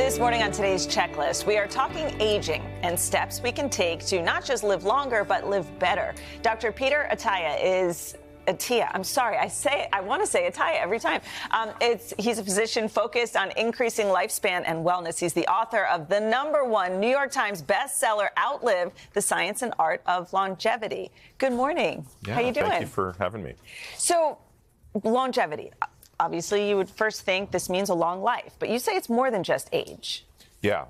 This morning on today's checklist, we are talking aging and steps we can take to not just live longer, but live better. Dr. Peter Attia is Attia. I'm sorry. I want to say Attia every time. He's a physician focused on increasing lifespan and wellness. He's the author of the #1 New York Times bestseller, Outlive: The Science and Art of Longevity. Good morning. Yeah, how you doing? Thank you for having me. So, longevity. Obviously, you would first think this means a long life, but you say it's more than just age. Yeah,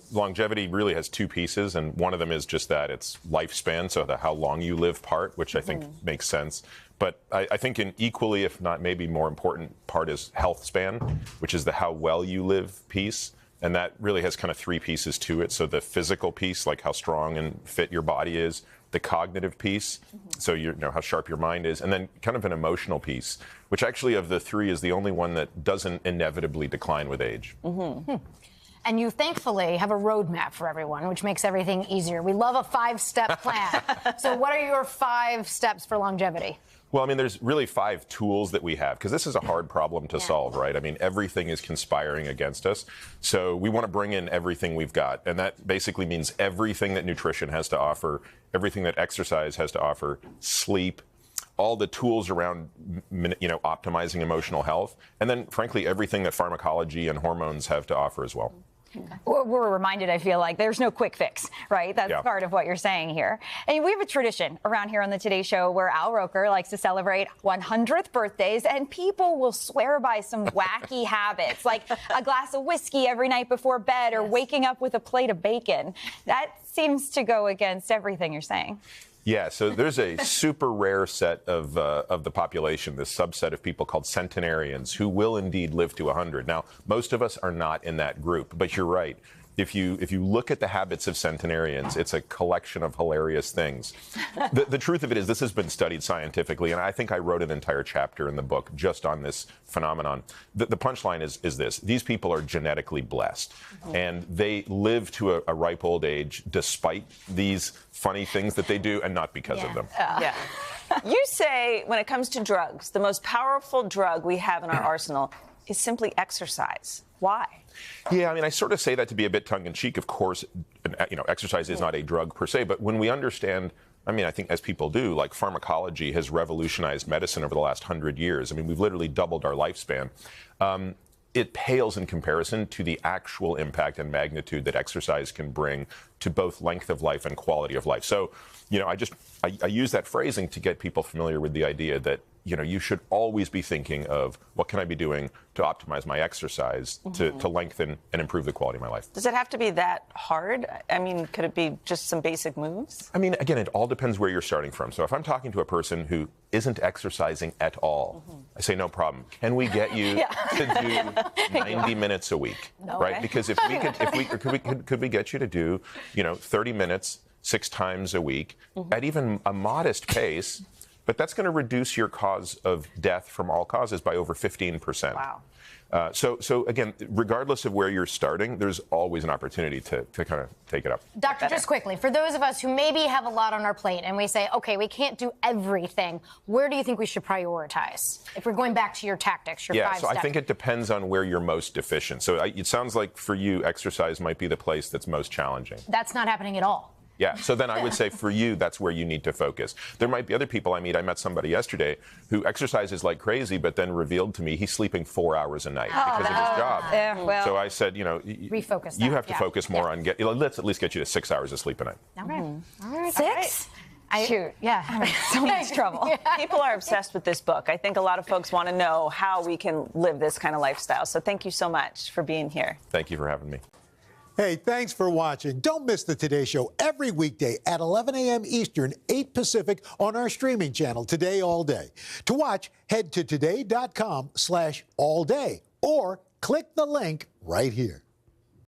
longevity really has two pieces, and one of them is just that it's lifespan, so the how long you live part, which I think makes sense. But I think an equally, if not maybe more important part is health span, which is the how well you live piece. And that really has kind of three pieces to it. So the physical piece, like how strong and fit your body is, the cognitive piece, so you know how sharp your mind is, and then kind of an emotional piece, which actually of the three is the only one that doesn't inevitably decline with age. And you thankfully have a roadmap for everyone, which makes everything easier. We love a 5-step plan. So what are your 5 steps for longevity? Well, I mean, there's really 5 tools that we have, because this is a hard problem to solve, right? I mean, everything is conspiring against us. So we want to bring in everything we've got. And that basically means everything that nutrition has to offer, everything that exercise has to offer, sleep, all the tools around, optimizing emotional health, and then, frankly, everything that pharmacology and hormones have to offer as well. We're reminded, I feel like, there's no quick fix, right? That's part of what you're saying here. And we have a tradition around here on the Today Show where Al Roker likes to celebrate 100th birthdays, and people will swear by some wacky habits, like a glass of whiskey every night before bed or waking up with a plate of bacon. That seems to go against everything you're saying. Yeah, so there's a super rare set of the population, this subset of people called centenarians, who will indeed live to 100. Now, most of us are not in that group, but you're right. If you look at the habits of centenarians, it's a collection of hilarious things. The truth of it is this has been studied scientifically, and I think I wrote an entire chapter in the book just on this phenomenon. The punchline is this. These people are genetically blessed, and they live to a ripe old age despite these funny things that they do, and not because of them. You say when it comes to drugs, the most powerful drug we have in our arsenal is simply exercise. Why? Yeah, I mean, I sort of say that to be a bit tongue-in-cheek. Of course, exercise is not a drug per se, but when we understand, I mean, I think as people do, like pharmacology has revolutionized medicine over the last 100 years. I mean, we've literally doubled our lifespan. It pales in comparison to the actual impact and magnitude that exercise can bring to both length of life and quality of life. So, I use that phrasing to get people familiar with the idea that, you should always be thinking of what can I be doing to optimize my exercise to lengthen and improve the quality of my life. Does it have to be that hard? I mean, could it be just some basic moves? I mean, again, it all depends where you're starting from. So if I'm talking to a person who isn't exercising at all, I say, no problem. Can we get you to do 90 minutes a week? Right? Because could we get you to do, 30 minutes 6 times a week at even a modest pace? But that's going to reduce your cause of death from all causes by over 15%. Wow. So again, regardless of where you're starting, there's always an opportunity to kind of take it up. Doctor, just quickly, for those of us who maybe have a lot on our plate and we say, okay, we can't do everything, where do you think we should prioritize? If we're going back to your tactics, your 5 steps. I think it depends on where you're most deficient. So it sounds like for you, exercise might be the place that's most challenging. That's not happening at all. Yeah, so then I would say for you, that's where you need to focus. There might be other people I meet. I met somebody yesterday who exercises like crazy, but then revealed to me he's sleeping 4 hours a night because of his job. Yeah, well, so I said, refocus. You have to focus more on let's at least get you to 6 hours of sleep a night. Okay. All right. 6? Shoot, I'm in so much trouble. People are obsessed with this book. I think a lot of folks want to know how we can live this kind of lifestyle. So thank you so much for being here. Thank you for having me. Hey, thanks for watching. Don't miss the Today Show every weekday at 11 a.m. Eastern, 8 Pacific on our streaming channel, Today All Day. To watch, head to today.com/allday or click the link right here.